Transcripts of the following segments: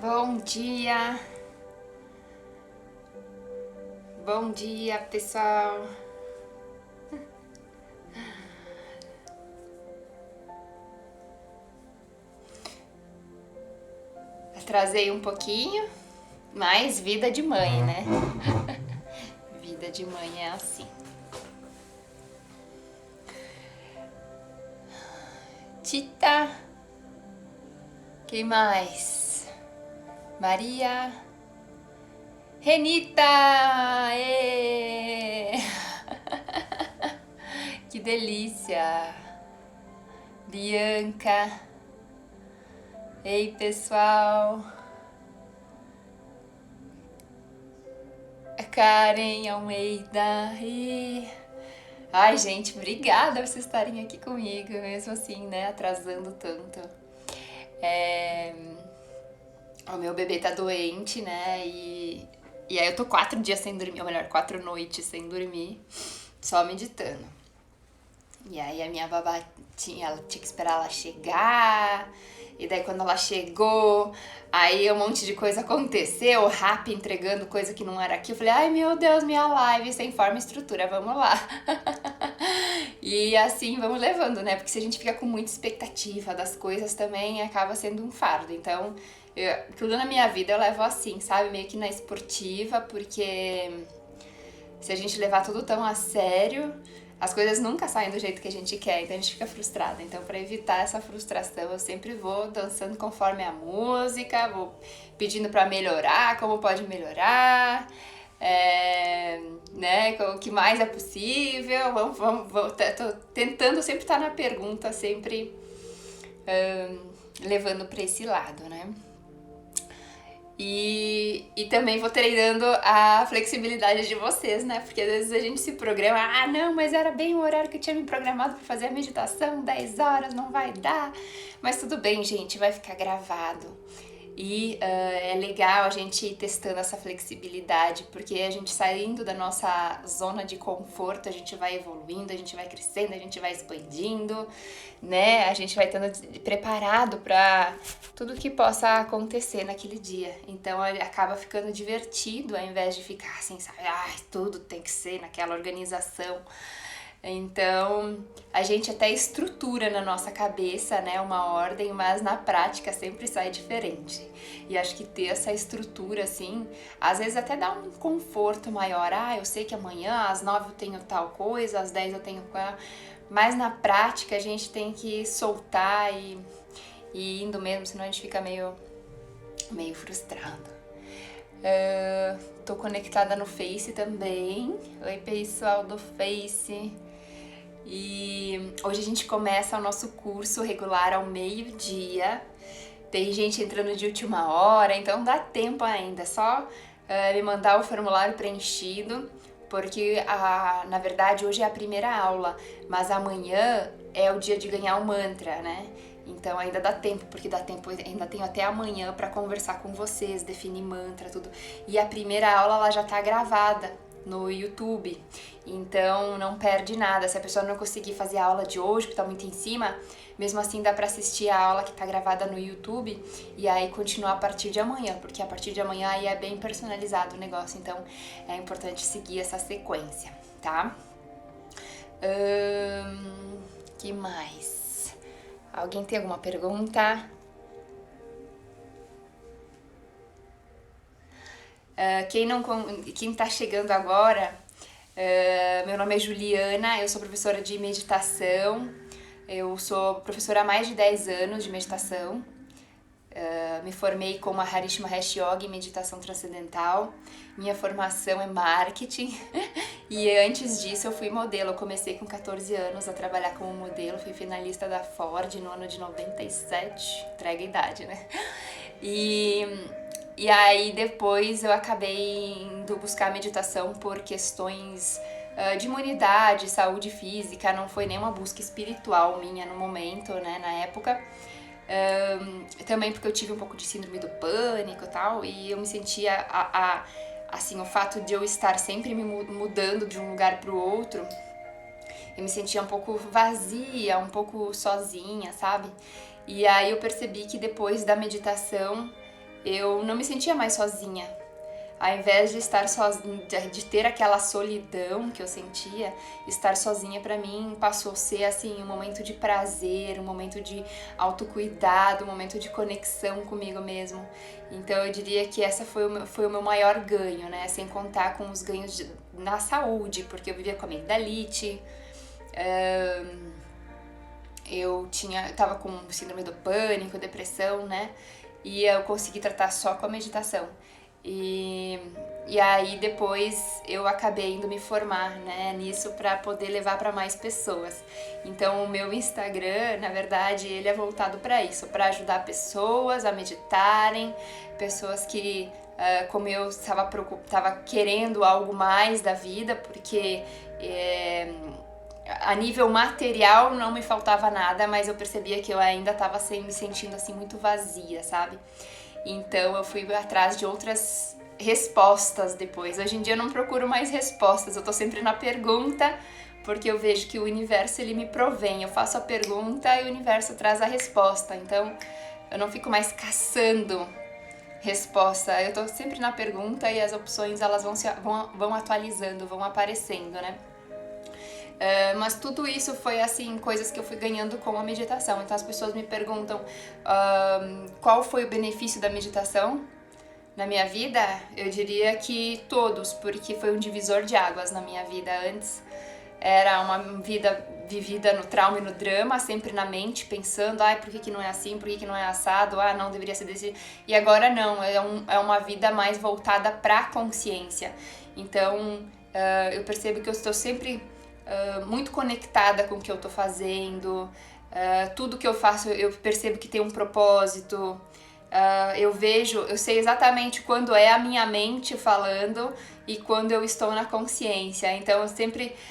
Bom dia pessoal. Atrasei um pouquinho, mas vida de mãe, né? Vida de mãe é assim. Tita, quem mais? Maria, Renita, ê! Que delícia! Bianca, ei pessoal! Karen Almeida, e... Ai gente, obrigada por vocês estarem aqui comigo, mesmo assim, né, atrasando tanto. O meu bebê tá doente, né, e aí eu tô 4 dias sem dormir, ou melhor, 4 noites sem dormir, só meditando. E aí a minha babá ela tinha que esperar ela chegar, e daí quando ela chegou, aí um monte de coisa aconteceu, o rap entregando coisa que não era aqui, eu falei, ai meu Deus, minha live sem forma e estrutura, vamos lá. E assim vamos levando, né, porque se a gente fica com muita expectativa das coisas também acaba sendo um fardo, então tudo na minha vida eu levo assim, sabe, meio que na esportiva, porque se a gente levar tudo tão a sério, as coisas nunca saem do jeito que a gente quer, então a gente fica frustrada. Então, para evitar essa frustração, eu sempre vou dançando conforme a música, vou pedindo para melhorar, como pode melhorar, né, o que mais é possível. Tô tentando sempre estar na pergunta, sempre levando para esse lado, né? E também vou treinando a flexibilidade de vocês, né? Porque às vezes a gente se programa, ah, não, mas era bem o horário que eu tinha me programado para fazer a meditação, 10 horas, não vai dar. Mas tudo bem, gente, vai ficar gravado. E é legal a gente ir testando essa flexibilidade, porque a gente saindo da nossa zona de conforto, a gente vai evoluindo, a gente vai crescendo, a gente vai expandindo, né? A gente vai estando preparado para tudo que possa acontecer naquele dia. Então acaba ficando divertido ao invés de ficar assim, sabe? Ai, tudo tem que ser naquela organização. Então, a gente até estrutura na nossa cabeça, né, uma ordem, mas na prática sempre sai diferente. E acho que ter essa estrutura, assim, às vezes até dá um conforto maior. Ah, eu sei que amanhã às 9 eu tenho tal coisa, às 10 eu tenho... Mas na prática a gente tem que soltar e indo mesmo, senão a gente fica meio frustrado. Tô conectada no Face também. Oi, pessoal do Face. E hoje a gente começa o nosso curso regular ao meio-dia. Tem gente entrando de última hora, então dá tempo ainda. É só me mandar o formulário preenchido, porque na verdade hoje é a primeira aula, mas amanhã é o dia de ganhar o mantra, né? Então ainda dá tempo, porque dá tempo, ainda tenho até amanhã para conversar com vocês, definir mantra, tudo. E a primeira aula ela já tá gravada no YouTube, então não perde nada. Se a pessoa não conseguir fazer a aula de hoje, que tá muito em cima, mesmo assim dá para assistir a aula que tá gravada no YouTube e aí continuar a partir de amanhã, porque a partir de amanhã aí é bem personalizado o negócio, então é importante seguir essa sequência, tá? Que mais? Alguém tem alguma pergunta? Quem tá chegando agora, meu nome é Juliana, eu sou professora de meditação, eu sou professora há mais de 10 anos de meditação, me formei como Maharishi Mahesh Yoga em meditação transcendental, minha formação é marketing e antes disso eu fui modelo, eu comecei com 14 anos a trabalhar como modelo, fui finalista da Ford no ano de 97, entrega a idade, né? E aí depois eu acabei indo buscar meditação por questões de imunidade, saúde física, não foi nenhuma busca espiritual minha no momento, né, na época. Também porque eu tive um pouco de síndrome do pânico e tal, e eu me sentia, assim, o fato de eu estar sempre me mudando de um lugar pro outro, eu me sentia um pouco vazia, um pouco sozinha, sabe? E aí eu percebi que depois da meditação eu não me sentia mais sozinha. Ao invés de estar sozinha, de ter aquela solidão que eu sentia, estar sozinha pra mim passou a ser assim um momento de prazer, um momento de autocuidado, um momento de conexão comigo mesmo. Então eu diria que essa foi o meu maior ganho, né? Sem contar com os ganhos na saúde, porque eu vivia com amigdalite, eu tava com síndrome do pânico, depressão, né? E eu consegui tratar só com a meditação. E aí depois eu acabei indo me formar, né, nisso para poder levar para mais pessoas. Então o meu Instagram, na verdade, ele é voltado para isso, para ajudar pessoas a meditarem, pessoas que, como eu estava querendo algo mais da vida, porque a nível material não me faltava nada, mas eu percebia que eu ainda estava me sentindo assim muito vazia, sabe? Então eu fui atrás de outras respostas depois. Hoje em dia eu não procuro mais respostas, eu tô sempre na pergunta, porque eu vejo que o universo ele me provém. Eu faço a pergunta e o universo traz a resposta. Então eu não fico mais caçando resposta, eu tô sempre na pergunta e as opções elas vão atualizando, vão aparecendo, né? Mas tudo isso foi assim, coisas que eu fui ganhando com a meditação. Então as pessoas me perguntam qual foi o benefício da meditação na minha vida. Eu diria que todos, porque foi um divisor de águas na minha vida. Antes era uma vida vivida no trauma e no drama, sempre na mente, pensando, por que não é assim, por que não é assado, não, deveria ser desse. E agora não, é uma vida mais voltada para a consciência. Então eu percebo que eu estou sempre muito conectada com o que eu tô fazendo, tudo que eu faço eu percebo que tem um propósito, eu sei exatamente quando é a minha mente falando e quando eu estou na consciência. Então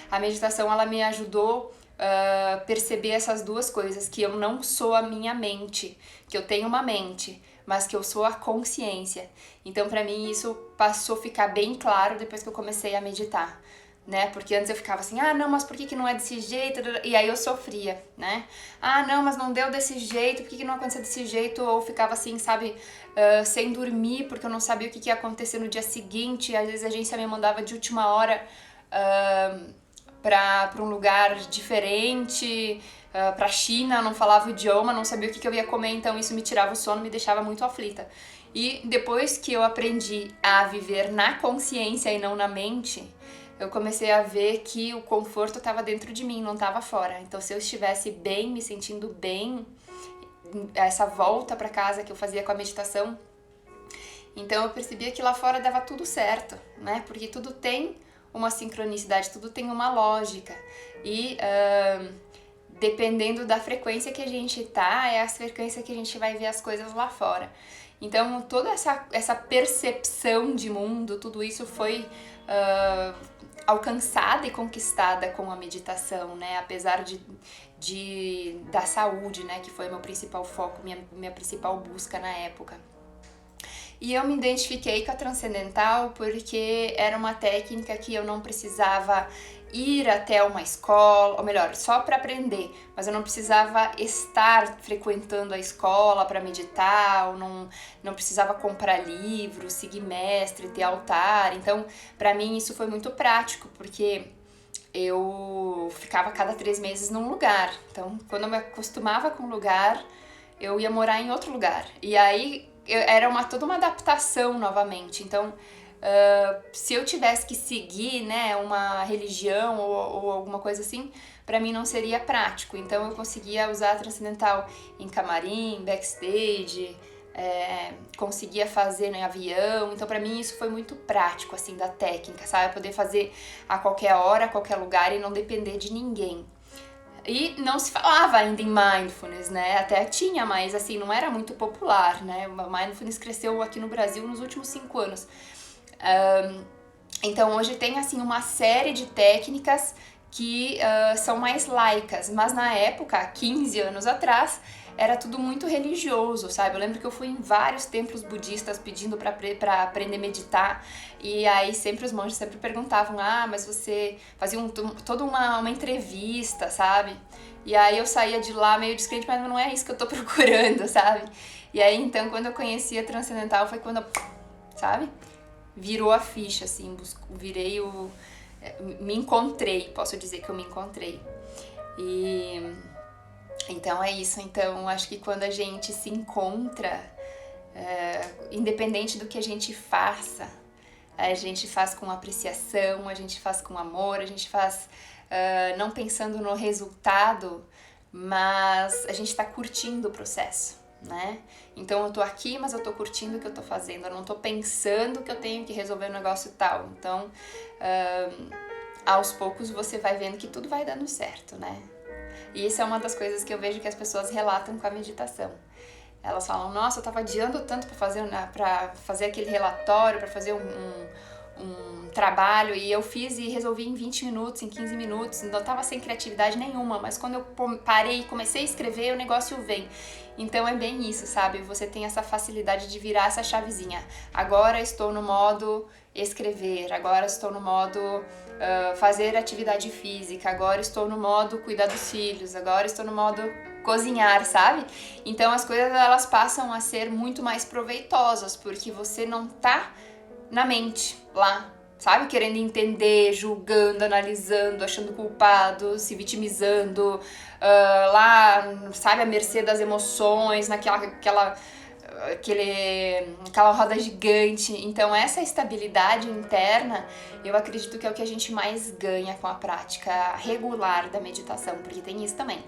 a meditação ela me ajudou a perceber essas duas coisas, que eu não sou a minha mente, que eu tenho uma mente, mas que eu sou a consciência. Então pra mim isso passou a ficar bem claro depois que eu comecei a meditar, né? Porque antes eu ficava assim, não, mas por que não é desse jeito? E aí eu sofria, né? Não, mas não deu desse jeito, por que não aconteceu desse jeito? Ou ficava assim, sabe, sem dormir, porque eu não sabia o que ia acontecer no dia seguinte. Às vezes a agência me mandava de última hora pra um lugar diferente, pra China, não falava o idioma, não sabia o que eu ia comer, então isso me tirava o sono, me deixava muito aflita. E depois que eu aprendi a viver na consciência e não na mente, eu comecei a ver que o conforto estava dentro de mim, não estava fora. Então, se eu estivesse bem, me sentindo bem, essa volta para casa que eu fazia com a meditação, então eu percebia que lá fora dava tudo certo, né? Porque tudo tem uma sincronicidade, tudo tem uma lógica. E dependendo da frequência que a gente tá, é a frequência que a gente vai ver as coisas lá fora. Então, toda essa percepção de mundo, tudo isso foi alcançada e conquistada com a meditação, né? Apesar da saúde, né? Que foi meu principal foco, minha principal busca na época. E eu me identifiquei com a Transcendental porque era uma técnica que eu não precisava ir até uma escola, ou melhor, só para aprender, mas eu não precisava estar frequentando a escola para meditar, ou não precisava comprar livros, seguir mestre, ter altar. Então, para mim isso foi muito prático, porque eu ficava cada 3 meses num lugar. Então, quando eu me acostumava com um lugar, eu ia morar em outro lugar. E aí era toda uma adaptação novamente. Então, se eu tivesse que seguir, né, uma religião ou alguma coisa assim, pra mim não seria prático. Então eu conseguia usar a Transcendental em camarim, backstage, conseguia fazer no avião. Então pra mim isso foi muito prático, assim, da técnica, sabe? Poder fazer a qualquer hora, a qualquer lugar e não depender de ninguém. E não se falava ainda em mindfulness, né? Até tinha, mas assim, não era muito popular, né? O mindfulness cresceu aqui no Brasil nos últimos 5 anos. Então hoje tem assim uma série de técnicas que são mais laicas, mas na época, 15 anos atrás, era tudo muito religioso, sabe? Eu lembro que eu fui em vários templos budistas pedindo pra aprender a meditar, e aí sempre os monges sempre perguntavam, mas você fazia toda uma entrevista, sabe? E aí eu saía de lá meio descrente, mas não é isso que eu tô procurando, sabe? E aí, então, quando eu conheci a Transcendental, foi quando eu, sabe? Virou a ficha, assim, virei o... Me encontrei, posso dizer que eu me encontrei. E... Então é isso, então acho que quando a gente se encontra, independente do que a gente faça, a gente faz com apreciação, a gente faz com amor, a gente faz não pensando no resultado, mas a gente tá curtindo o processo, né? Então eu tô aqui, mas eu tô curtindo o que eu tô fazendo, eu não tô pensando que eu tenho que resolver um negócio tal. Então, aos poucos você vai vendo que tudo vai dando certo, né? E isso é uma das coisas que eu vejo que as pessoas relatam com a meditação. Elas falam, nossa, eu tava adiando tanto pra fazer aquele relatório, pra fazer um trabalho, e eu fiz e resolvi em 20 minutos, em 15 minutos, não tava sem criatividade nenhuma, mas quando eu parei e comecei a escrever, o negócio vem. Então é bem isso, sabe? Você tem essa facilidade de virar essa chavezinha. Agora estou no modo escrever, agora estou no modo fazer atividade física, agora estou no modo cuidar dos filhos, agora estou no modo cozinhar, sabe? Então as coisas elas passam a ser muito mais proveitosas, porque você não tá na mente lá, sabe? Querendo entender, julgando, analisando, achando culpado, se vitimizando, lá, sabe, à mercê das emoções, aquela roda gigante. Então essa estabilidade interna, eu acredito que é o que a gente mais ganha com a prática regular da meditação, porque tem isso também,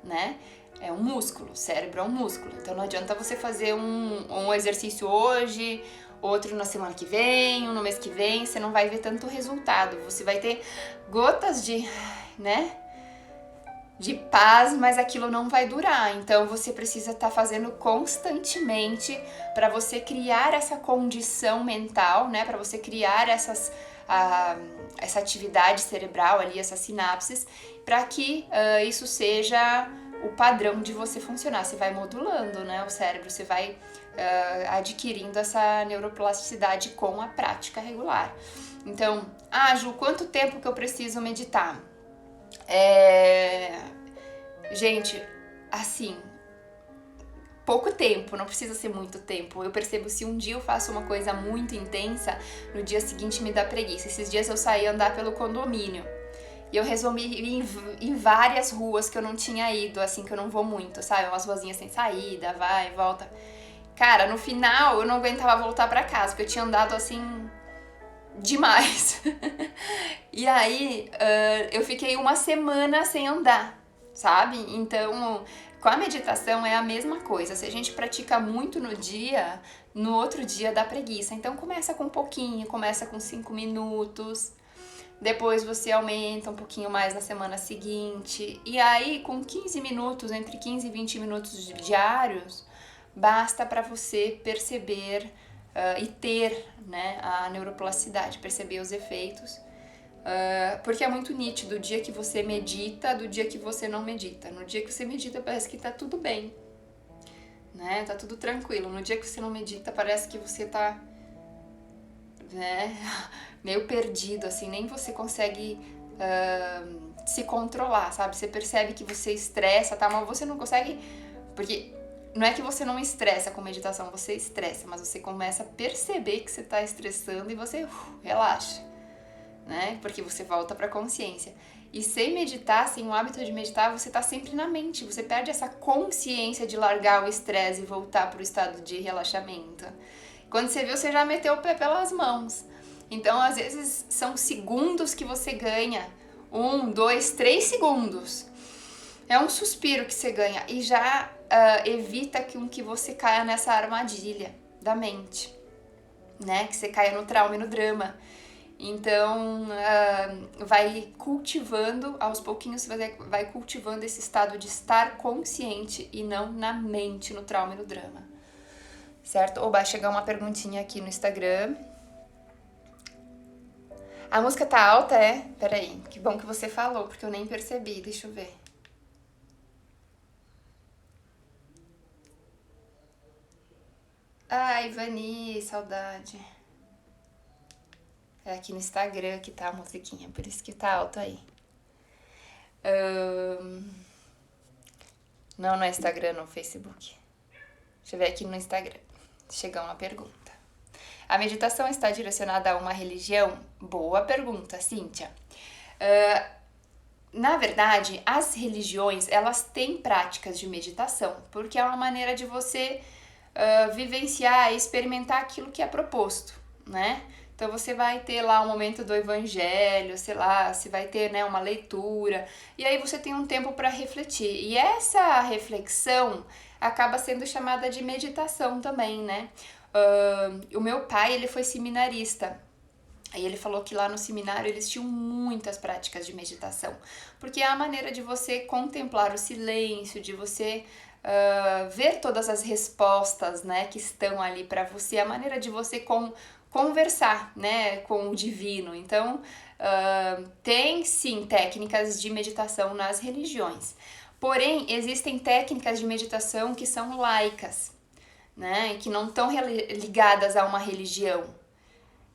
né? É um músculo, o cérebro é um músculo, então não adianta você fazer um exercício hoje, outro na semana que vem, um no mês que vem, você não vai ver tanto resultado, você vai ter gotas de, né, de paz, mas aquilo não vai durar. Então você precisa estar fazendo constantemente para você criar essa condição mental, né? Para você criar essa atividade cerebral ali, essas sinapses, para que isso seja o padrão de você funcionar. Você vai modulando, né? O cérebro, você vai adquirindo essa neuroplasticidade com a prática regular. Então, Ju, quanto tempo que eu preciso meditar? Gente, assim, pouco tempo, não precisa ser muito tempo. Eu percebo se um dia eu faço uma coisa muito intensa, no dia seguinte me dá preguiça. Esses dias eu saí andar pelo condomínio e eu resolvi ir em várias ruas que eu não tinha ido, assim, que eu não vou muito, sabe? Umas ruazinhas sem saída, vai e volta. Cara, no final eu não aguentava voltar pra casa, porque eu tinha andado assim demais. E aí eu fiquei uma semana sem andar, sabe? Então, com a meditação é a mesma coisa. Se a gente pratica muito no dia, no outro dia dá preguiça. Então começa com um pouquinho, começa com 5 minutos, depois você aumenta um pouquinho mais na semana seguinte. E aí, com 15 minutos, entre 15 e 20 minutos diários, basta para você perceber e ter, né, a neuroplasticidade, perceber os efeitos. Porque é muito nítido o dia que você medita do dia que você não medita. No dia que você medita parece que tá tudo bem, né? Tá tudo tranquilo. No dia que você não medita parece que você tá, né, meio perdido, assim, nem você consegue se controlar, sabe? Você percebe que você estressa, tá? Mas você não consegue, porque não é que você não estressa com meditação, você estressa, mas você começa a perceber que você tá estressando e você relaxa, né? Porque você volta pra consciência. E sem meditar, sem o hábito de meditar, você tá sempre na mente, você perde essa consciência de largar o estresse e voltar pro estado de relaxamento. Quando você viu, você já meteu o pé pelas mãos. Então, às vezes, são segundos que você ganha. 1, 2, 3 segundos. É um suspiro que você ganha e já evita que você caia nessa armadilha da mente, né? Que você caia no trauma e no drama. Então, vai cultivando, aos pouquinhos você vai cultivando esse estado de estar consciente e não na mente, no trauma e no drama. Certo? Ou vai chegar uma perguntinha aqui no Instagram. A música tá alta, é? Peraí, que bom que você falou, porque eu nem percebi, deixa eu ver. Ai, Vani, saudade. É aqui no Instagram que tá a musiquinha, por isso que tá alto aí. Não, no Instagram, no Facebook. Deixa eu ver aqui no Instagram. Chegou uma pergunta. A meditação está direcionada a uma religião? Boa pergunta, Cíntia. Na verdade, as religiões, elas têm práticas de meditação, porque é uma maneira de você vivenciar e experimentar aquilo que é proposto, né? Então você vai ter lá um momento do evangelho, sei lá, você vai ter, né, uma leitura, e aí você tem um tempo para refletir. E essa reflexão acaba sendo chamada de meditação também, né? O meu pai, ele foi seminarista. Aí ele falou que lá no seminário eles tinham muitas práticas de meditação, porque é a maneira de você contemplar o silêncio, de você ver todas as respostas, né, que estão ali para você, a maneira de você conversar, né, com o divino. Então, tem sim técnicas de meditação nas religiões, porém existem técnicas de meditação que são laicas, né, e que não estão ligadas a uma religião.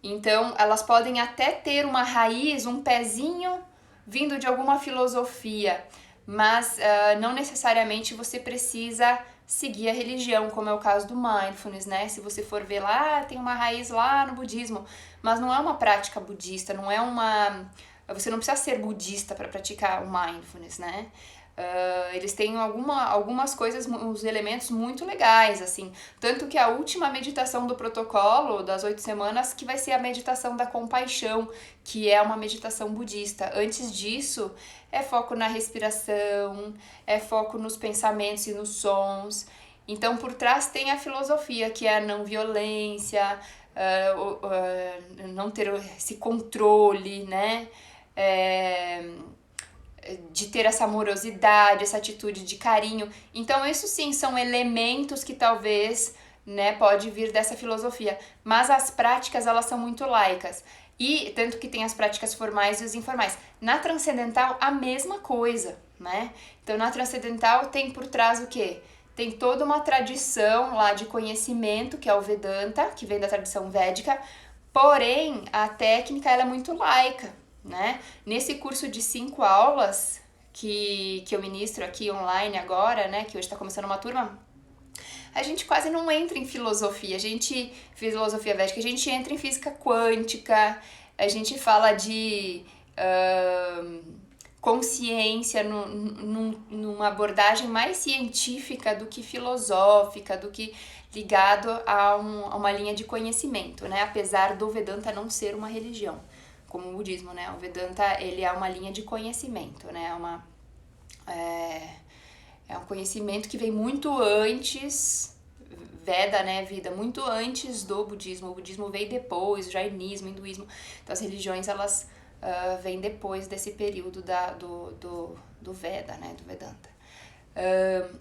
Então, elas podem até ter uma raiz, um pezinho vindo de alguma filosofia, mas não necessariamente você precisa seguir a religião, como é o caso do mindfulness, né? Se você for ver lá, tem uma raiz lá no budismo, mas não é uma prática budista, não é uma... Você não precisa ser budista para praticar o mindfulness, né? Eles têm algumas coisas, uns elementos muito legais, assim. Tanto que a última meditação do protocolo das 8 semanas, que vai ser a meditação da compaixão, que é uma meditação budista. Antes disso, é foco na respiração, é foco nos pensamentos e nos sons. Então, por trás tem a filosofia, que é a não violência, não ter esse controle, né? De ter essa amorosidade, essa atitude de carinho. Então, isso sim são elementos que talvez, né, pode vir dessa filosofia. Mas as práticas, elas são muito laicas. E tanto que tem as práticas formais e os informais. Na transcendental, a mesma coisa, né? Então, na transcendental tem por trás o quê? Tem toda uma tradição lá de conhecimento, que é o Vedanta, que vem da tradição védica, porém, a técnica ela é muito laica, né? Nesse curso de 5 aulas que eu ministro aqui online agora, né, que hoje está começando uma turma, a gente quase não entra em filosofia, filosofia védica, a gente entra em física quântica, a gente fala de consciência numa abordagem mais científica do que filosófica, do que ligado a uma linha de conhecimento, né? Apesar do Vedanta não ser uma religião, como o budismo, né? O Vedanta, ele é uma linha de conhecimento, né? É um conhecimento que vem muito antes, Veda, né, vida, muito antes do budismo. O budismo veio depois, o jainismo, o hinduísmo. Então, as religiões, elas vêm depois desse período do Veda, né, do Vedanta.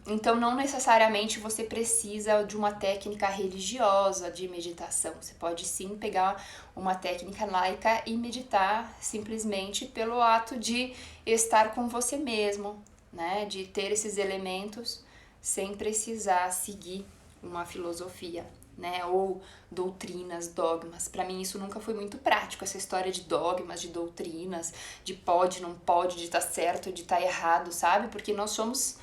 Então, não necessariamente você precisa de uma técnica religiosa de meditação. Você pode sim pegar uma técnica laica e meditar simplesmente pelo ato de estar com você mesmo, né? De ter esses elementos sem precisar seguir uma filosofia, né? Ou doutrinas, dogmas. Para mim isso nunca foi muito prático, essa história de dogmas, de doutrinas, de pode, não pode, de estar certo, de estar errado, sabe? Porque nós somos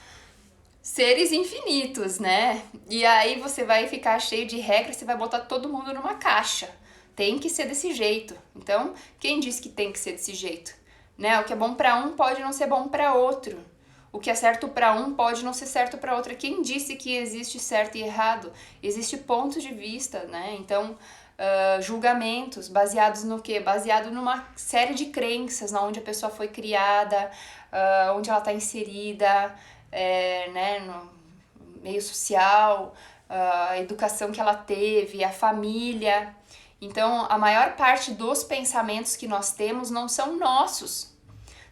seres infinitos, né? E aí você vai ficar cheio de regras, você vai botar todo mundo numa caixa. Tem que ser desse jeito. Então, quem disse que tem que ser desse jeito? Né? O que é bom para um pode não ser bom para outro. O que é certo para um pode não ser certo para outro. Quem disse que existe certo e errado? Existe pontos de vista, né? Então, julgamentos baseados no quê? Baseado numa série de crenças, onde a pessoa foi criada, onde ela está inserida, né, no meio social, a educação que ela teve, a família. Então, a maior parte dos pensamentos que nós temos não são nossos.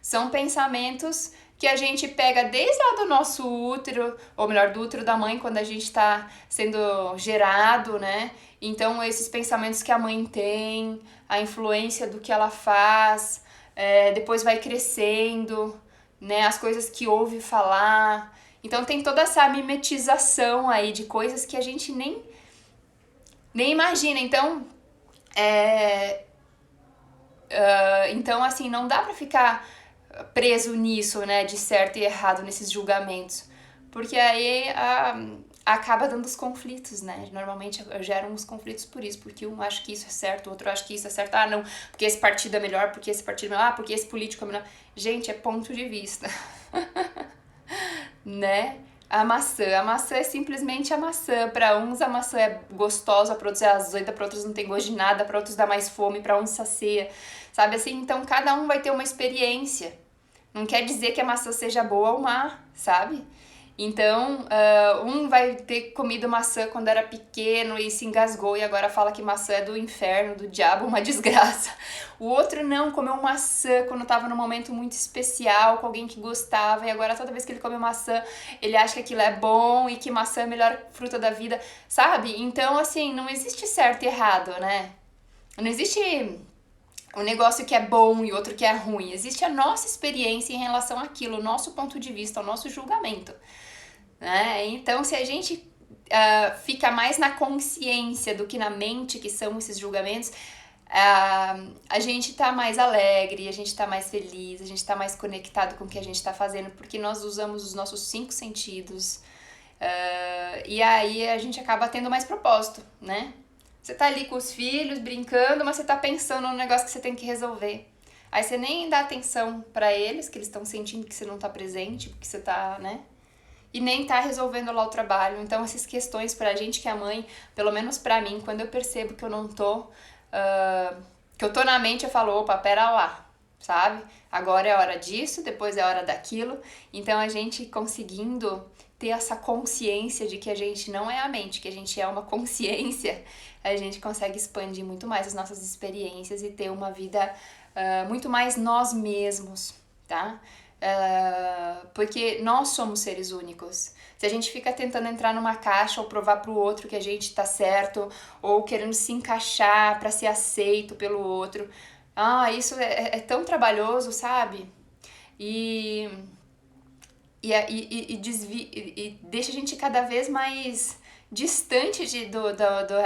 São pensamentos que a gente pega desde lá do nosso útero, ou melhor, do útero da mãe, quando a gente está sendo gerado, né? Então, esses pensamentos que a mãe tem, a influência do que ela faz, depois vai crescendo, né? As coisas que ouve falar. Então, tem toda essa mimetização aí de coisas que a gente nem imagina. Então, então, assim, não dá pra ficar preso nisso, né, de certo e errado, nesses julgamentos, porque aí acaba dando os conflitos, né? Normalmente geram os conflitos por isso, porque um acha que isso é certo, o outro acha que isso é certo. Ah, não, porque esse partido é melhor, porque esse partido é melhor, porque esse político é melhor. Gente, é ponto de vista, né? A maçã é simplesmente a maçã. Para uns a maçã é gostosa, para outros é azeda, para outros não tem gosto de nada, para outros dá mais fome, para uns sacia, sabe assim? Então cada um vai ter uma experiência. Não quer dizer que a maçã seja boa ou má, sabe? Então, um vai ter comido maçã quando era pequeno e se engasgou e agora fala que maçã é do inferno, do diabo, uma desgraça. O outro não, comeu maçã quando estava num momento muito especial, com alguém que gostava, e agora toda vez que ele come maçã, ele acha que aquilo é bom e que maçã é a melhor fruta da vida, sabe? Então, assim, não existe certo e errado, né? Não existe um negócio que é bom e outro que é ruim. Existe a nossa experiência em relação àquilo, o nosso ponto de vista, o nosso julgamento, né? Então, se a gente fica mais na consciência do que na mente, que são esses julgamentos, a gente tá mais alegre, a gente tá mais feliz, a gente tá mais conectado com o que a gente tá fazendo, porque nós usamos os nossos 5 sentidos, e aí a gente acaba tendo mais propósito, né? Você tá ali com os filhos, brincando, mas você tá pensando no negócio que você tem que resolver. Aí você nem dá atenção pra eles, que eles estão sentindo que você não tá presente, porque você tá, né? E nem tá resolvendo lá o trabalho. Então, essas questões pra gente que é mãe, pelo menos pra mim, quando eu percebo que eu não tô, que eu tô na mente, eu falo, opa, pera lá, sabe? Agora é hora disso, depois é hora daquilo. Então, a gente conseguindo ter essa consciência de que a gente não é a mente, que a gente é uma consciência, a gente consegue expandir muito mais as nossas experiências e ter uma vida muito mais nós mesmos, tá? Porque nós somos seres únicos. Se a gente fica tentando entrar numa caixa ou provar pro outro que a gente tá certo, ou querendo se encaixar para ser aceito pelo outro, isso é tão trabalhoso, sabe? E deixa a gente cada vez mais distante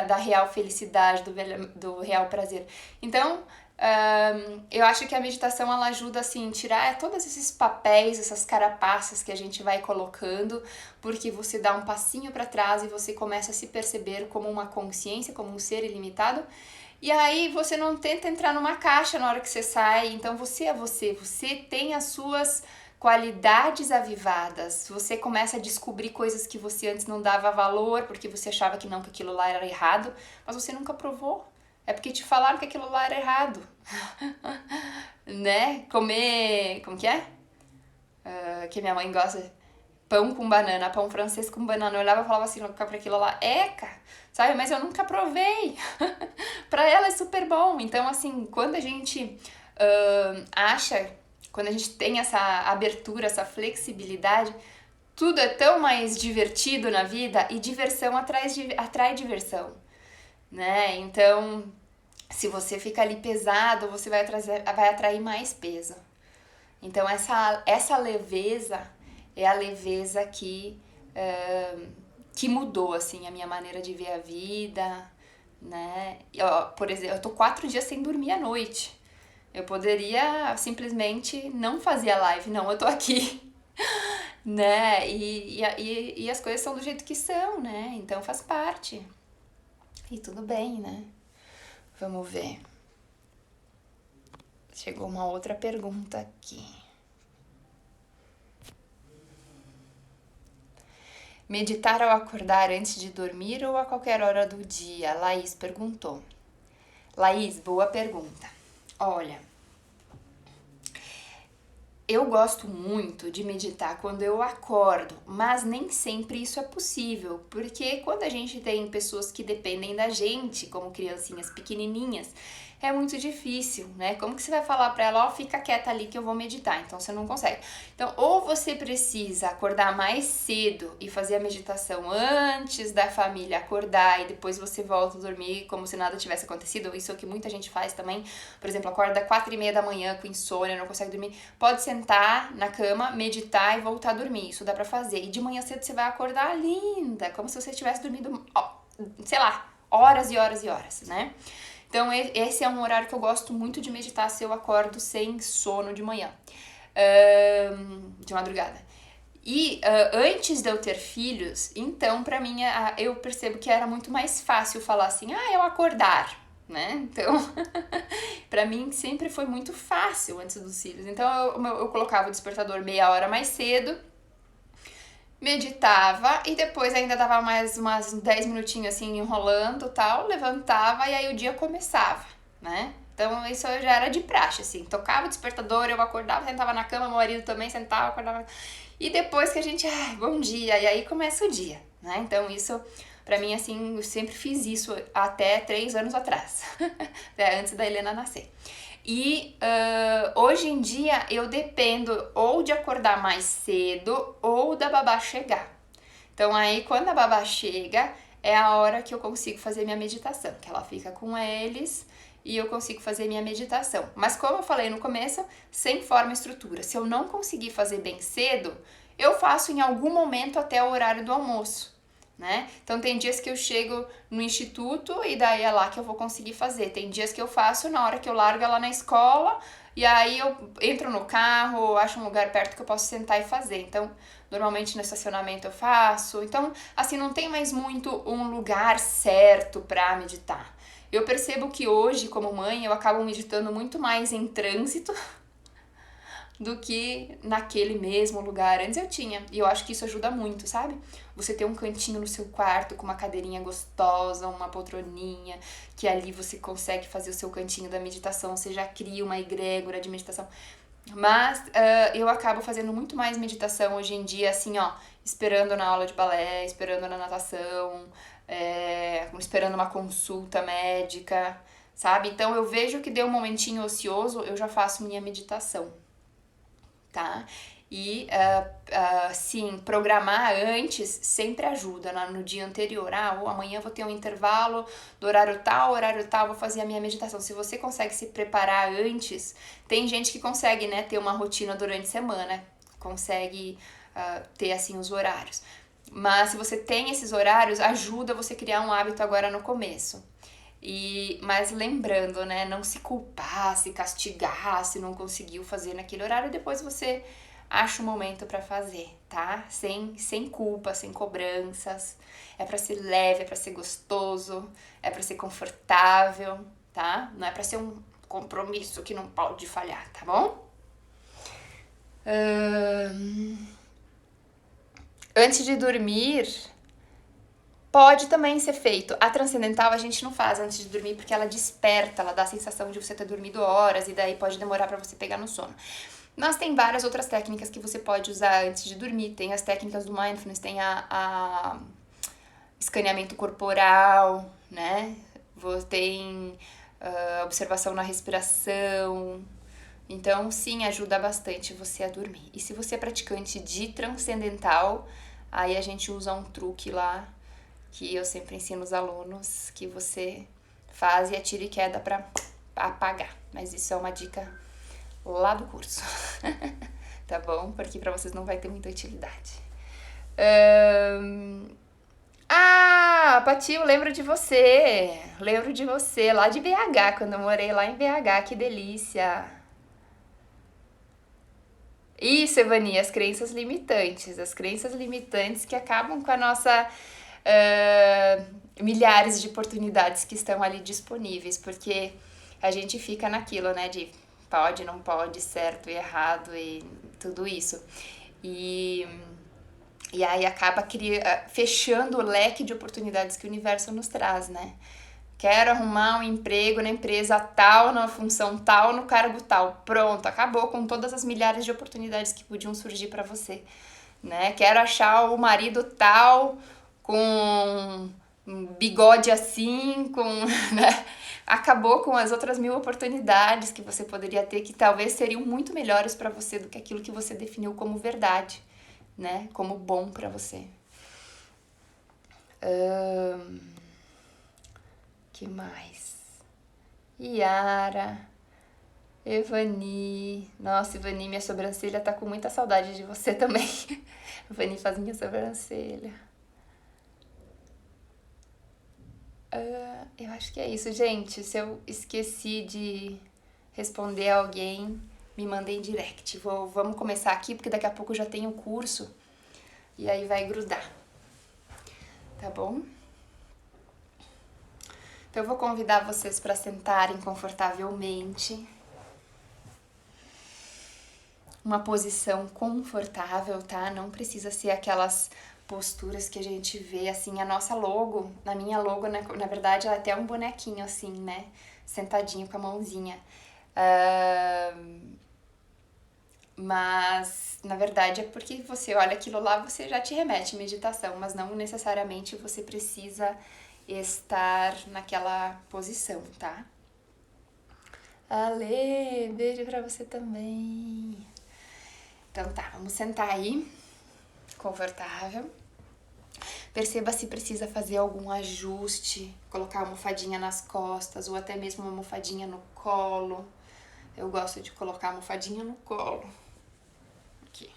da real felicidade, do real prazer. Então, eu acho que a meditação ela ajuda assim, tirar todos esses papéis, essas carapaças que a gente vai colocando, porque você dá um passinho para trás e você começa a se perceber como uma consciência, como um ser ilimitado. E aí você não tenta entrar numa caixa na hora que você sai, então você é você, você tem as suas qualidades avivadas, você começa a descobrir coisas que você antes não dava valor, porque você achava que não, que aquilo lá era errado, mas você nunca provou. É porque te falaram que aquilo lá era errado. Né? Comer, como que é? Que minha mãe gosta, pão com banana, pão francês com banana. Eu olhava e falava assim, pra aquilo lá, cara, sabe? Mas eu nunca provei. Pra ela é super bom. Então, assim, quando a gente quando a gente tem essa abertura, essa flexibilidade, tudo é tão mais divertido na vida e diversão atrai diversão, né? Então, se você fica ali pesado, você vai atrair mais peso. Então, essa leveza é a leveza que mudou, assim, a minha maneira de ver a vida, né? Por exemplo, eu tô 4 dias sem dormir à noite. Eu poderia simplesmente não fazer a live, não, eu tô aqui, né? E as coisas são do jeito que são, né? Então faz parte. E tudo bem, né? Vamos ver. Chegou uma outra pergunta aqui. Meditar ao acordar antes de dormir ou a qualquer hora do dia? Laís perguntou. Laís, boa pergunta. Olha, eu gosto muito de meditar quando eu acordo, mas nem sempre isso é possível, porque quando a gente tem pessoas que dependem da gente, como criancinhas pequenininhas, é muito difícil, né? Como que você vai falar pra ela, fica quieta ali que eu vou meditar? Então você não consegue. Então, ou você precisa acordar mais cedo e fazer a meditação antes da família acordar e depois você volta a dormir como se nada tivesse acontecido. Isso é o que muita gente faz também. Por exemplo, acorda 4:30 da manhã com insônia, não consegue dormir. Pode sentar na cama, meditar e voltar a dormir. Isso dá pra fazer. E de manhã cedo você vai acordar linda, como se você tivesse dormido, sei lá, horas e horas e horas, né? Então, esse é um horário que eu gosto muito de meditar se eu acordo sem sono de manhã, de madrugada. E antes de eu ter filhos, então pra mim eu percebo que era muito mais fácil falar assim, eu acordar, né? Então, pra mim sempre foi muito fácil antes dos filhos. Então eu colocava o despertador meia hora mais cedo, meditava e depois ainda dava mais umas 10 minutinhos assim enrolando e tal, levantava e aí o dia começava, né? Então isso já era de praxe, assim, tocava o despertador, eu acordava, sentava na cama, meu marido também sentava, acordava. E depois que a gente, bom dia, e aí começa o dia, né? Então isso, pra mim, assim, eu sempre fiz isso até 3 anos atrás, até antes da Helena nascer. E hoje em dia eu dependo ou de acordar mais cedo ou da babá chegar. Então aí quando a babá chega é a hora que eu consigo fazer minha meditação, que ela fica com eles e eu consigo fazer minha meditação. Mas como eu falei no começo, sem forma e estrutura. Se eu não conseguir fazer bem cedo, eu faço em algum momento até o horário do almoço. Né? Então tem dias que eu chego no instituto e daí é lá que eu vou conseguir fazer. Tem dias que eu faço na hora que eu largo ela na escola e aí eu entro no carro, acho um lugar perto que eu posso sentar e fazer. Então, normalmente no estacionamento eu faço. Então, assim, não tem mais muito um lugar certo para meditar. Eu percebo que hoje, como mãe, eu acabo meditando muito mais em trânsito do que naquele mesmo lugar. Antes eu tinha, e eu acho que isso ajuda muito, sabe? Você ter um cantinho no seu quarto com uma cadeirinha gostosa, uma poltroninha, que ali você consegue fazer o seu cantinho da meditação, você já cria uma egrégora de meditação. Mas eu acabo fazendo muito mais meditação hoje em dia, assim, ó, esperando na aula de balé, esperando na natação, esperando uma consulta médica, sabe? Então eu vejo que deu um momentinho ocioso, eu já faço minha meditação, tá? E, sim, programar antes sempre ajuda no dia anterior. Amanhã eu vou ter um intervalo do horário tal, vou fazer a minha meditação. Se você consegue se preparar antes, tem gente que consegue, né, ter uma rotina durante a semana, consegue ter, assim, os horários. Mas se você tem esses horários, ajuda você a criar um hábito agora no começo. Mas lembrando, né, não se culpar, se castigar, se não conseguiu fazer naquele horário, depois você acha um momento pra fazer, tá? Sem culpa, sem cobranças. É pra ser leve, é pra ser gostoso, é pra ser confortável, tá? Não é pra ser um compromisso que não pode falhar, tá bom? Antes de dormir, pode também ser feito. A transcendental a gente não faz antes de dormir porque ela desperta, ela dá a sensação de você ter dormido horas e daí pode demorar pra você pegar no sono. Mas tem várias outras técnicas que você pode usar antes de dormir. Tem as técnicas do mindfulness, tem a escaneamento corporal, né? Tem observação na respiração. Então, sim, ajuda bastante você a dormir. E se você é praticante de transcendental, aí a gente usa um truque lá que eu sempre ensino os alunos, que você faz e atira e queda pra apagar. Mas isso é uma dica lá do curso, tá bom? Porque pra vocês não vai ter muita utilidade. Pati, eu lembro de você. Lembro de você, lá de BH, quando eu morei lá em BH, que delícia. Isso, Evani, as crenças limitantes. As crenças limitantes que acabam com a nossa... milhares de oportunidades que estão ali disponíveis, porque a gente fica naquilo, né, de pode, não pode, certo e errado e tudo isso. E aí acaba fechando o leque de oportunidades que o universo nos traz, né? Quero arrumar um emprego na empresa tal, na função tal, no cargo tal. Pronto, acabou com todas as milhares de oportunidades que podiam surgir para você, né? Quero achar o marido tal, com um bigode assim, né? Acabou com as outras 1000 oportunidades que você poderia ter, que talvez seriam muito melhores para você do que aquilo que você definiu como verdade, né? Como bom para você. Que mais? Yara, Evani. Nossa, Evani, minha sobrancelha tá com muita saudade de você também. Evani faz minha sobrancelha. Eu acho que é isso, gente. Se eu esqueci de responder alguém, me mandem direct. Vamos começar aqui, porque daqui a pouco já tem o curso. e aí vai grudar, tá bom? Então eu vou convidar vocês para sentarem confortavelmente. Uma posição confortável, tá? Não precisa ser aquelas posturas que a gente vê, assim, a nossa logo, na minha logo, na verdade, ela é até um bonequinho, assim, né? Sentadinho com a mãozinha. Mas, na verdade, é porque você olha aquilo lá, você já te remete à meditação, mas não necessariamente você precisa estar naquela posição, tá? Ale, beijo pra você também. Então tá, vamos sentar aí, confortável. Perceba se precisa fazer algum ajuste, colocar a almofadinha nas costas ou até mesmo uma almofadinha no colo. Eu gosto de colocar a almofadinha no colo. Aqui.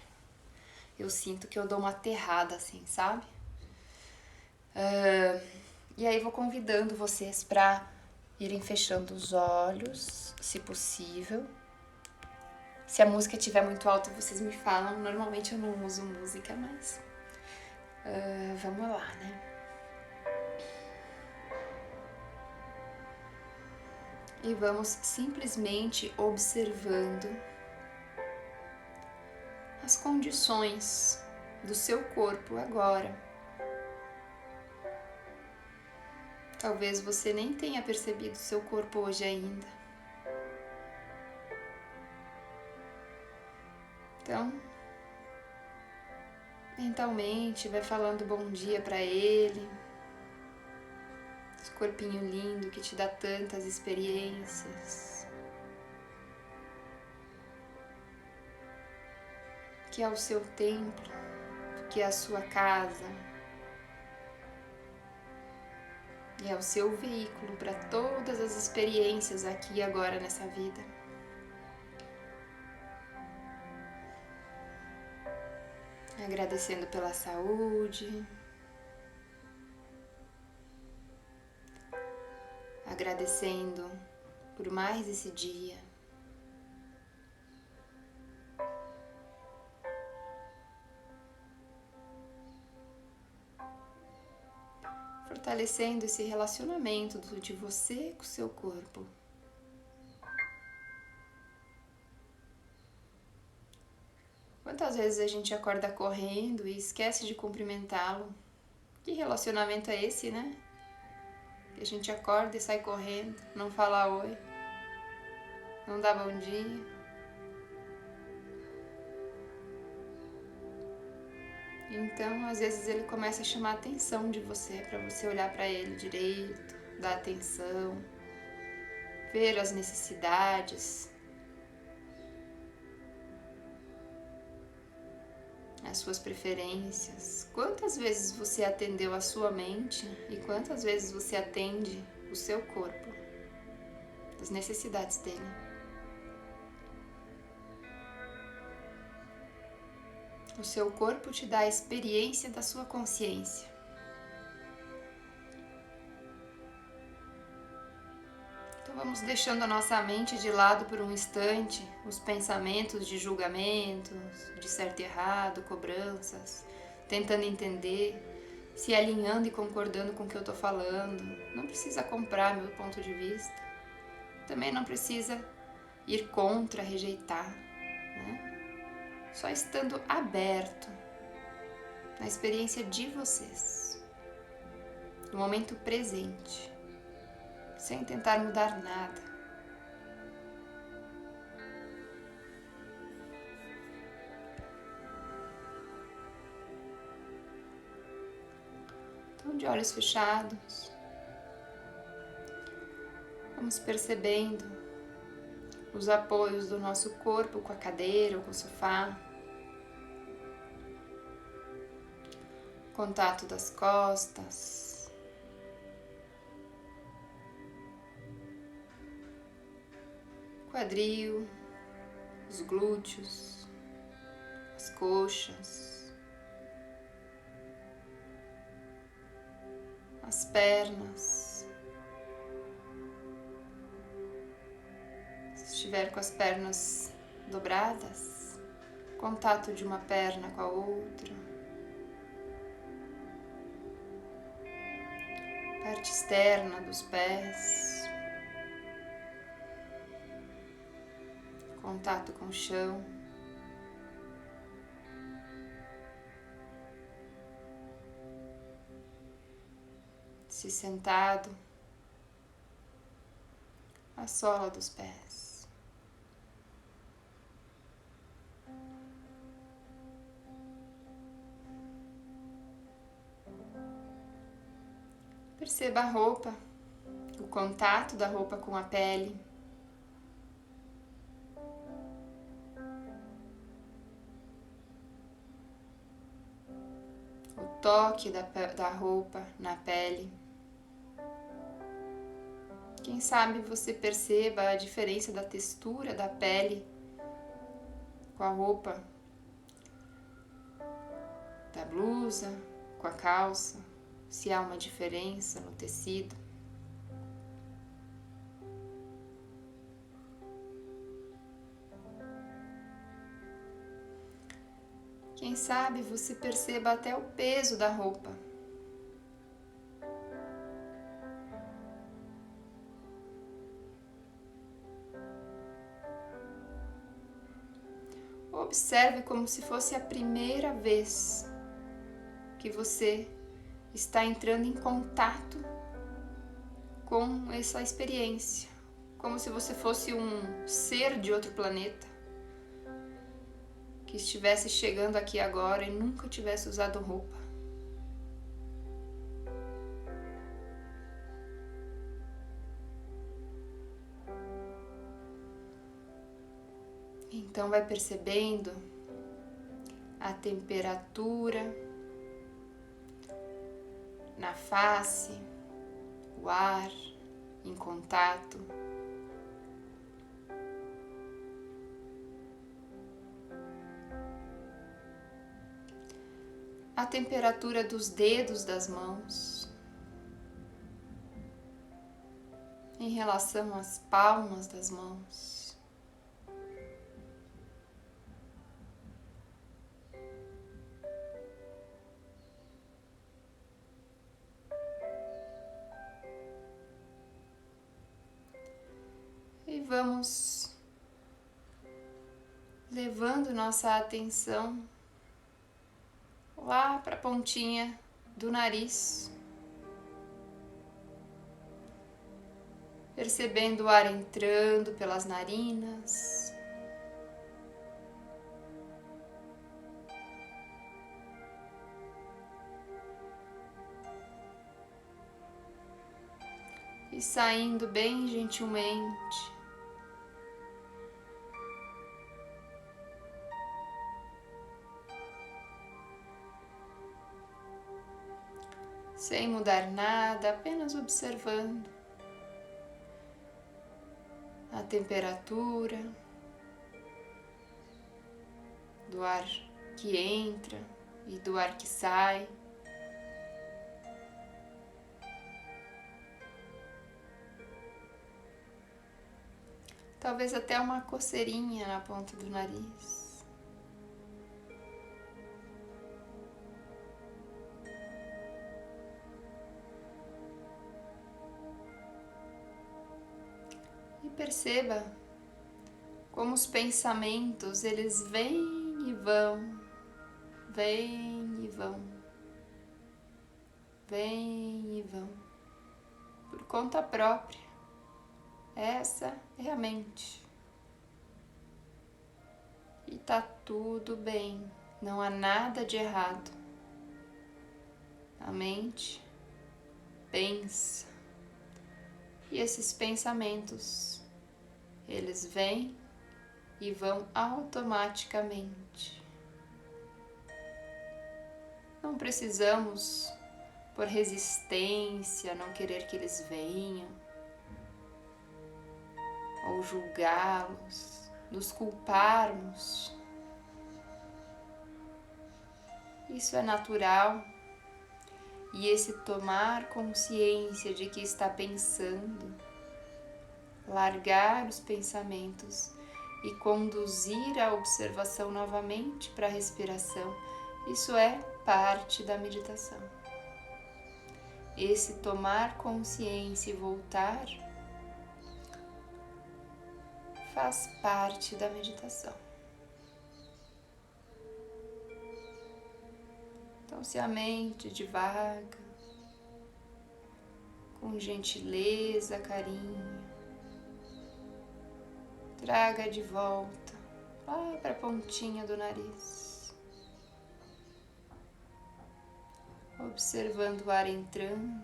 Eu sinto que eu dou uma aterrada assim, sabe? E aí vou convidando vocês para irem fechando os olhos, se possível. Se a música estiver muito alta, vocês me falam. Normalmente eu não uso música, mas vamos lá, né? E vamos simplesmente observando as condições do seu corpo agora. Talvez você nem tenha percebido seu corpo hoje ainda. Então, mentalmente vai falando bom dia para ele. Esse corpinho lindo que te dá tantas experiências. Que é o seu templo, que é a sua casa. E é o seu veículo para todas as experiências aqui e agora nessa vida. Agradecendo pela saúde. Agradecendo por mais esse dia. Fortalecendo esse relacionamento de você com o seu corpo. Quantas vezes a gente acorda correndo e esquece de cumprimentá-lo? Que relacionamento é esse, né? Que a gente acorda e sai correndo, não fala oi, não dá bom dia. Então, às vezes ele começa a chamar a atenção de você, para você olhar para ele direito, dar atenção, ver as necessidades, as suas preferências. Quantas vezes você atendeu a sua mente e quantas vezes você atende o seu corpo, as necessidades dele. O seu corpo te dá a experiência da sua consciência. Então vamos deixando a nossa mente de lado por um instante, os pensamentos de julgamentos, de certo e errado, cobranças, tentando entender, se alinhando e concordando com o que eu estou falando. Não precisa comprar meu ponto de vista. Também não precisa ir contra, rejeitar, né? Só estando aberto na experiência de vocês, no momento presente, sem tentar mudar nada. Então, de olhos fechados, vamos percebendo os apoios do nosso corpo com a cadeira ou com o sofá. Contato das costas. Quadril, os glúteos, as coxas, as pernas. Se estiver com as pernas dobradas, contato de uma perna com a outra. parte externa dos pés, contato com o chão. Se sentado, a sola dos pés. Perceba a roupa, o contato da roupa com a pele. O toque da roupa na pele. Quem sabe você perceba a diferença da textura da pele com a roupa, da blusa, com a calça, se há uma diferença no tecido. Quem sabe você perceba até o peso da roupa. Observe como se fosse a primeira vez que você está entrando em contato com essa experiência, como se você fosse um ser de outro planeta que estivesse chegando aqui agora e nunca tivesse usado roupa. Então vai percebendo a temperatura na face, o ar em contato. A temperatura dos dedos das mãos em relação às palmas das mãos. E vamos levando nossa atenção lá para a pontinha do nariz, percebendo o ar entrando pelas narinas, e saindo bem gentilmente. Sem mudar nada, apenas observando a temperatura do ar que entra e do ar que sai. Talvez até uma coceirinha na ponta do nariz. E perceba como os pensamentos, eles vêm e vão, vêm e vão, vêm e vão, por conta própria. Essa é a mente. E tá tudo bem, não há nada de errado. A mente pensa. E esses pensamentos, eles vêm e vão automaticamente. Não precisamos, por resistência, não querer que eles venham, ou julgá-los, nos culparmos. Isso é natural. E esse tomar consciência de que está pensando, largar os pensamentos e conduzir a observação novamente para a respiração, isso é parte da meditação. esse tomar consciência e voltar faz parte da meditação. Então, se a mente divaga, com gentileza, carinho, traga de volta lá para a pontinha do nariz, observando o ar entrando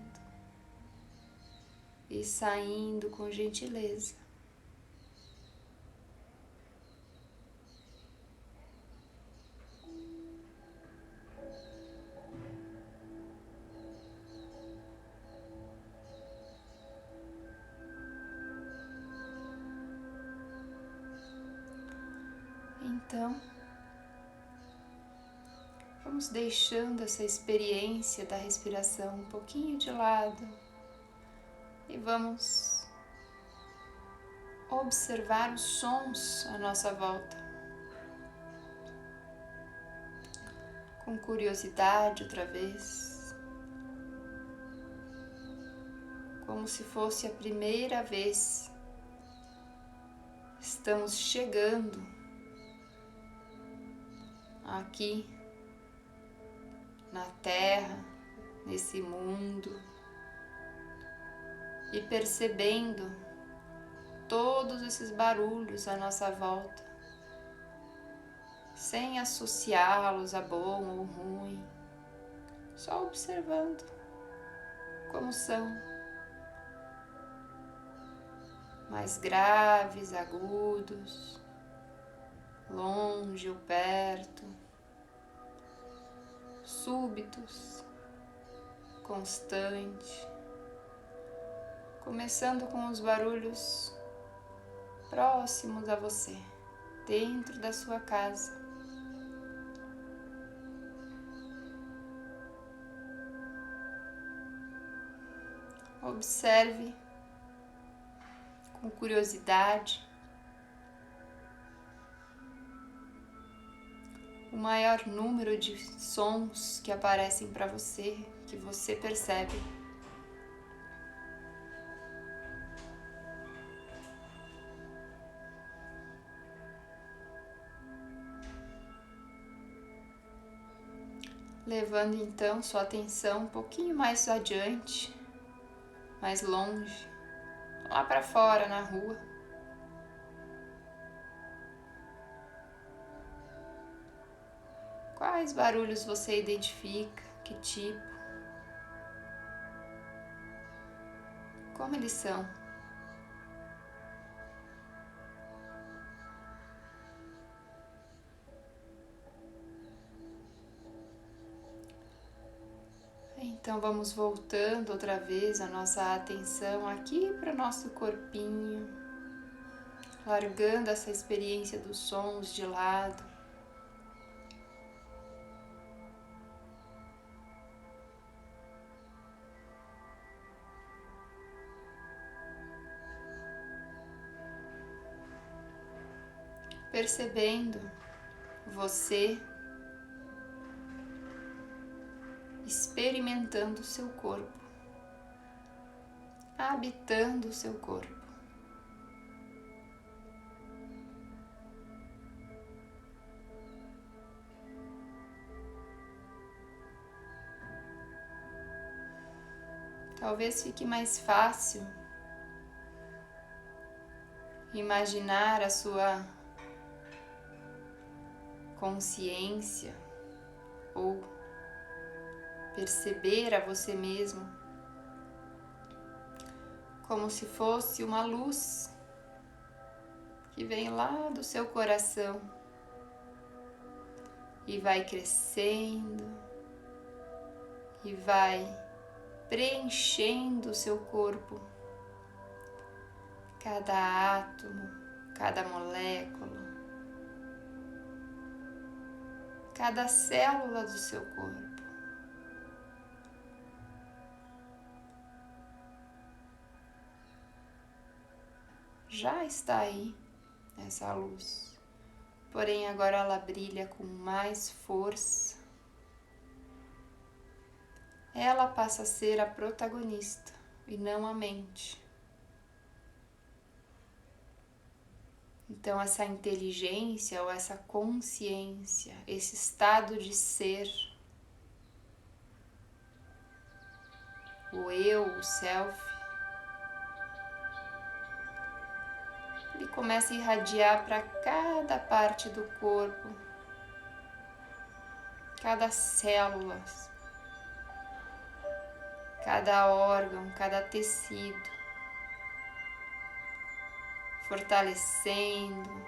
e saindo com gentileza. Então, vamos deixando essa experiência da respiração um pouquinho de lado e vamos observar os sons à nossa volta. Com curiosidade outra vez, como se fosse a primeira vez. Estamos chegando aqui na Terra, nesse mundo, e percebendo todos esses barulhos à nossa volta, sem associá-los a bom ou ruim, só observando como são, mais graves, agudos, longe ou perto, súbitos, constante, começando com os barulhos próximos a você, dentro da sua casa. Observe com curiosidade o maior número de sons que aparecem para você, que você percebe. Levando então sua atenção um pouquinho mais adiante, mais longe, lá para fora na rua. Quais barulhos você identifica? Que tipo? Como eles são? Então vamos voltando outra vez a nossa atenção aqui para o nosso corpinho, largando essa experiência dos sons de lado. Percebendo você experimentando o seu corpo, habitando o seu corpo. Talvez fique mais fácil imaginar a sua consciência ou perceber a você mesmo como se fosse uma luz que vem lá do seu coração e vai crescendo e vai preenchendo o seu corpo, cada átomo, cada molécula, cada célula do seu corpo. Já está aí essa luz, porém agora ela brilha com mais força, ela passa a ser a protagonista e não a mente. Então, essa inteligência ou essa consciência, esse estado de ser, o eu, o self, ele começa a irradiar para cada parte do corpo, cada célula, cada órgão, cada tecido, fortalecendo,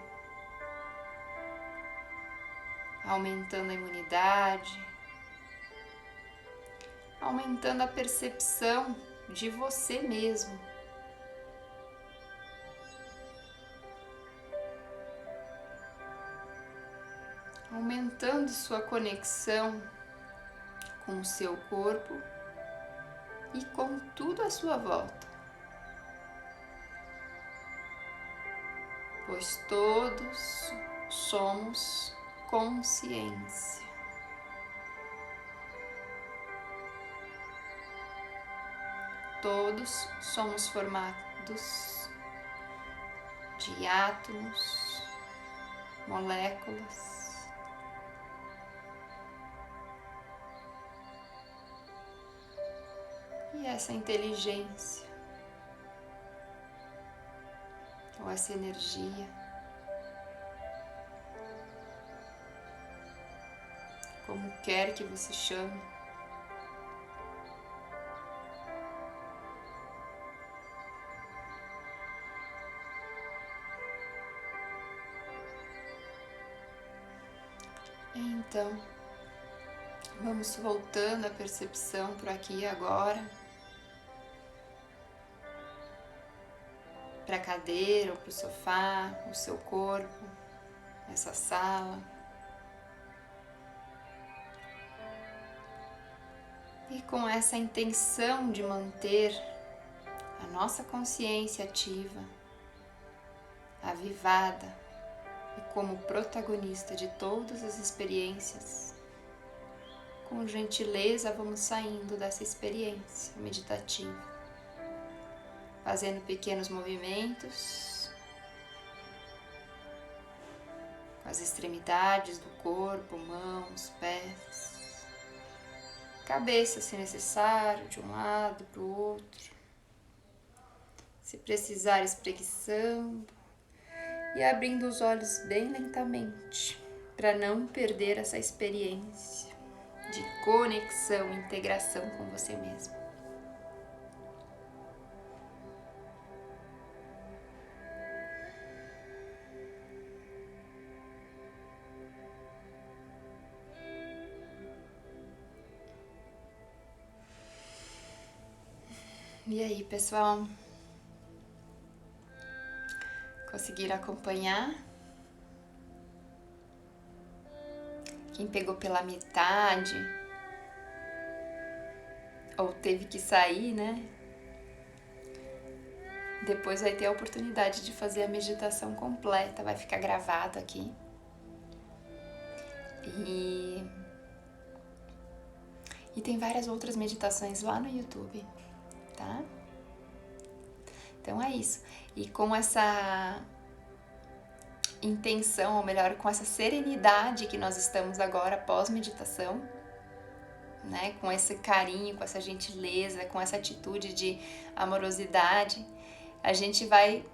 aumentando a imunidade, aumentando a percepção de você mesmo. Aumentando sua conexão com o seu corpo e com tudo à sua volta. Pois todos somos consciência. Todos somos formados de átomos, moléculas, e essa inteligência, ou essa energia, como quer que você chame, então vamos voltando a percepção por aqui e agora, para a cadeira ou para o sofá, o seu corpo, essa sala. E com essa intenção de manter a nossa consciência ativa, avivada e como protagonista de todas as experiências, com gentileza vamos saindo dessa experiência meditativa, fazendo pequenos movimentos com as extremidades do corpo, mãos, pés, cabeça se necessário, de um lado para o outro, se precisar espreguiçando e abrindo os olhos bem lentamente para não perder essa experiência de conexão e integração com você mesmo. E aí, pessoal? Conseguiram acompanhar? Quem pegou pela metade ou teve que sair, né? Depois vai ter a oportunidade de fazer a meditação completa, vai ficar gravado aqui. E tem várias outras meditações lá no YouTube, tá? Então é isso. E com essa intenção, ou melhor, com essa serenidade que nós estamos agora pós-meditação, né? Com esse carinho, com essa gentileza, com essa atitude de amorosidade, a gente vai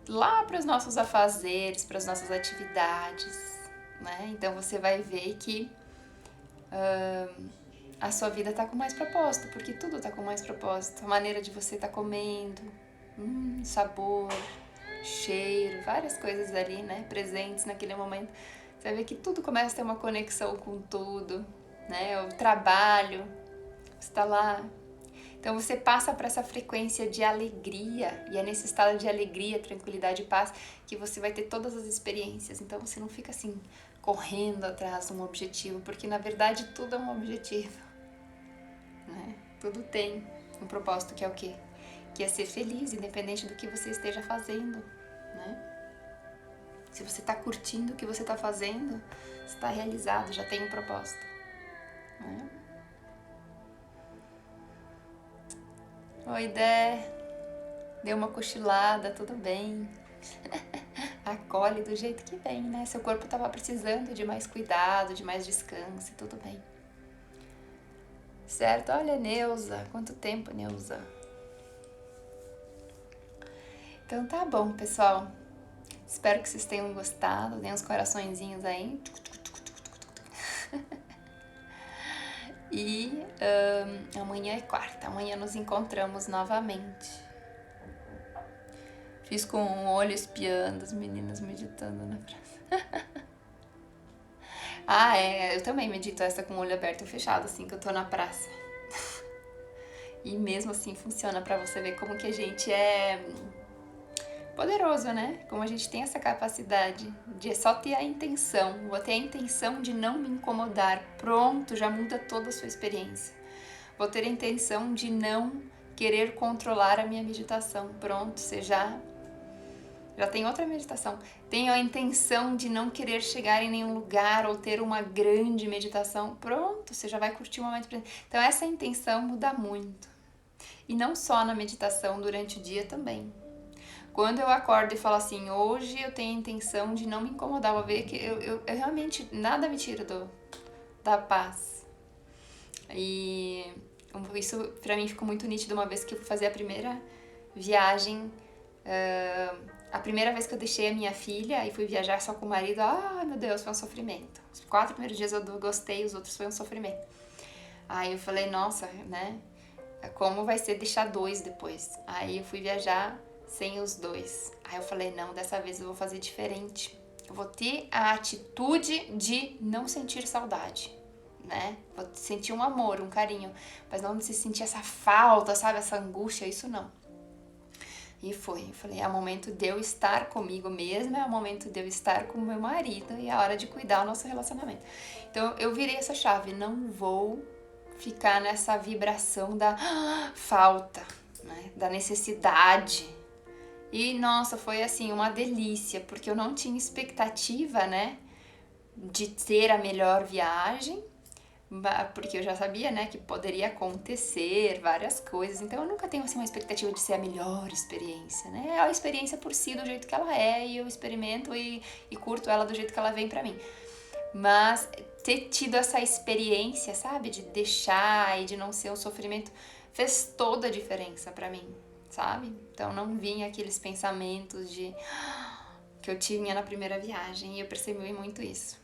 lá para os nossos afazeres, para as nossas atividades, né? Então você vai ver que a sua vida tá com mais propósito, porque tudo tá com mais propósito. A maneira de você tá comendo, sabor, cheiro, várias coisas ali, né, presentes naquele momento. Você vai ver que tudo começa a ter uma conexão com tudo, né? O trabalho, você tá lá. Então você passa para essa frequência de alegria, e é nesse estado de alegria, tranquilidade e paz que você vai ter todas as experiências. Então você não fica assim correndo atrás de um objetivo, porque na verdade tudo é um objetivo, né? Tudo tem um propósito, que é o quê? Que é ser feliz, independente do que você esteja fazendo, né? Se você está curtindo o que você está fazendo, você está realizado, já tem um propósito, né? Oi, Dé. Deu uma cochilada, tudo bem. Acolhe do jeito que vem, né? Seu corpo tava precisando de mais cuidado, de mais descanso, tudo bem. Certo? Olha, Neuza. Quanto tempo, Neuza? Então tá bom, pessoal. Espero que vocês tenham gostado. Deem uns coraçõezinhos aí. E amanhã é quarta. Amanhã nos encontramos novamente. Fiz com um olho espiando as meninas meditando na praça. Ah, é. Eu também medito essa com o olho aberto e fechado, assim, que eu tô na praça. E mesmo assim funciona pra você ver como que a gente é poderoso, né? Como a gente tem essa capacidade de só ter a intenção. Vou ter a intenção de não me incomodar. Pronto, já muda toda a sua experiência. Vou ter a intenção de não querer controlar a minha meditação. Pronto, você já tem outra meditação. Tenho a intenção de não querer chegar em nenhum lugar ou ter uma grande meditação. Pronto, você já vai curtir o momento presente. Então essa intenção muda muito. E não só na meditação, durante o dia também. Quando eu acordo e falo assim, hoje eu tenho a intenção de não me incomodar, vou ver que eu realmente, nada me tira da paz. E isso pra mim ficou muito nítido uma vez que eu fui fazer a primeira viagem, a primeira vez que eu deixei a minha filha e fui viajar só com o marido, meu Deus, foi um sofrimento. Os 4 primeiros dias eu gostei, os outros foi um sofrimento. Aí eu falei, nossa, né, como vai ser deixar 2 depois? Aí eu fui viajar sem os 2. Aí eu falei, não, dessa vez eu vou fazer diferente. Eu vou ter a atitude de não sentir saudade, né? Vou sentir um amor, um carinho, mas não de se sentir essa falta, sabe? Essa angústia, isso não. E foi, eu falei, é o momento de eu estar comigo mesma, é o momento de eu estar com o meu marido e é a hora de cuidar do nosso relacionamento. Então eu virei essa chave, não vou ficar nessa vibração da falta, né? Da necessidade. E nossa, foi assim uma delícia, porque eu não tinha expectativa, né, de ter a melhor viagem, porque eu já sabia, né, que poderia acontecer várias coisas, então eu nunca tenho assim uma expectativa de ser a melhor experiência, né, é a experiência por si do jeito que ela é, e eu experimento e curto ela do jeito que ela vem pra mim. Mas ter tido essa experiência, sabe, de deixar e de não ser um sofrimento, fez toda a diferença pra mim, sabe? Então não vinha aqueles pensamentos que eu tinha na primeira viagem e eu percebi muito isso.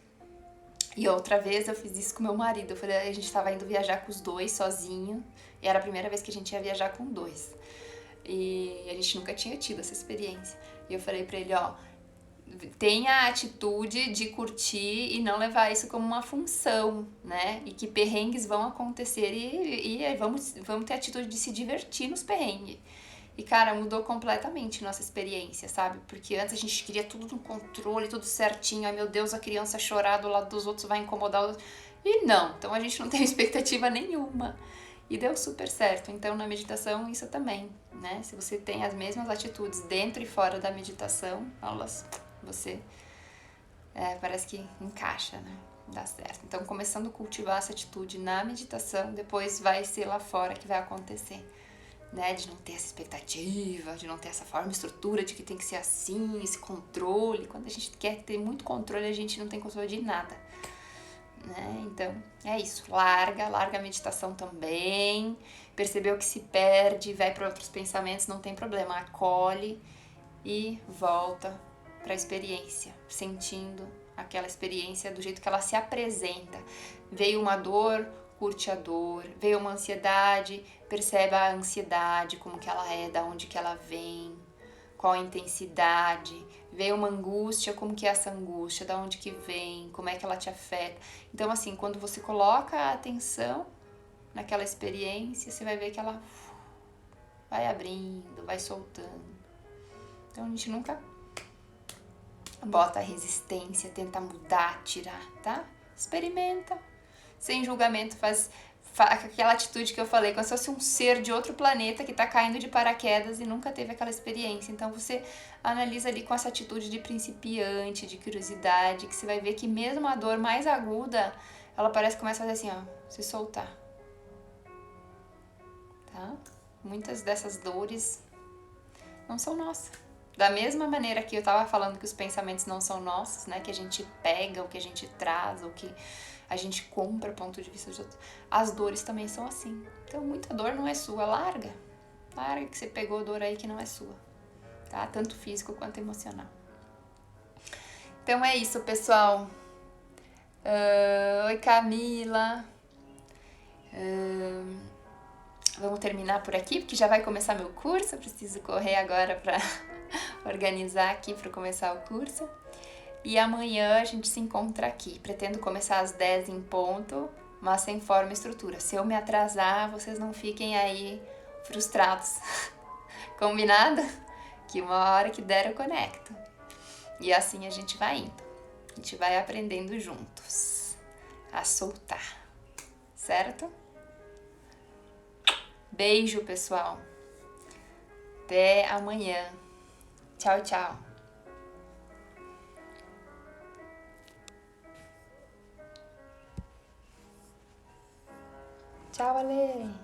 E outra vez eu fiz isso com meu marido. Eu falei, a gente tava indo viajar com os 2 sozinho. E era a primeira vez que a gente ia viajar com 2. E a gente nunca tinha tido essa experiência. E eu falei pra ele, tenha a atitude de curtir e não levar isso como uma função, né? E que perrengues vão acontecer e vamos ter a atitude de se divertir nos perrengues. E, cara, mudou completamente nossa experiência, sabe? Porque antes a gente queria tudo no controle, tudo certinho. Ai, meu Deus, a criança chorar do lado dos outros vai incomodar os... E não, então a gente não tem expectativa nenhuma. E deu super certo. Então, na meditação, isso também, né? Se você tem as mesmas atitudes dentro e fora da meditação, você parece que encaixa, né? Dá certo. Então, começando a cultivar essa atitude na meditação, depois vai ser lá fora que vai acontecer. Né, de não ter essa expectativa, de não ter essa forma, estrutura de que tem que ser assim, esse controle. Quando a gente quer ter muito controle, a gente não tem controle de nada. Né? Então, é isso. Larga a meditação também. Percebeu que se perde, vai para outros pensamentos, não tem problema. Acolhe e volta para a experiência, sentindo aquela experiência do jeito que ela se apresenta. Veio uma dor, curte a dor, veio uma ansiedade, percebe a ansiedade, como que ela é, da onde que ela vem, qual a intensidade, veio uma angústia, como que é essa angústia, da onde que vem, como é que ela te afeta. Então, assim, quando você coloca a atenção naquela experiência, você vai ver que ela vai abrindo, vai soltando. Então, a gente nunca bota a resistência, tenta mudar, tirar, tá? Experimenta. Sem julgamento, faz aquela atitude que eu falei, como se fosse um ser de outro planeta que tá caindo de paraquedas e nunca teve aquela experiência. Então você analisa ali com essa atitude de principiante, de curiosidade, que você vai ver que mesmo a dor mais aguda, ela parece que começa a fazer assim, se soltar. Tá? muitas dessas dores não são nossas. Da mesma maneira que eu tava falando que os pensamentos não são nossos, né? Que a gente pega, o que a gente traz, o que a gente compra ponto de vista de outros. As dores também são assim. Então, muita dor não é sua. Larga. Larga que você pegou dor aí que não é sua. Tá? Tanto físico quanto emocional. Então é isso, pessoal. Oi, Camila. Vamos terminar por aqui, porque já vai começar meu curso. Eu preciso correr agora para organizar aqui para começar o curso. E amanhã a gente se encontra aqui. Pretendo começar às 10 em ponto, mas sem forma e estrutura. Se eu me atrasar, vocês não fiquem aí frustrados. Combinado? Que uma hora que der eu conecto. E assim a gente vai indo. A gente vai aprendendo juntos a soltar. Certo? Beijo, pessoal. Até amanhã. Tchau, tchau. Tchau, Ale.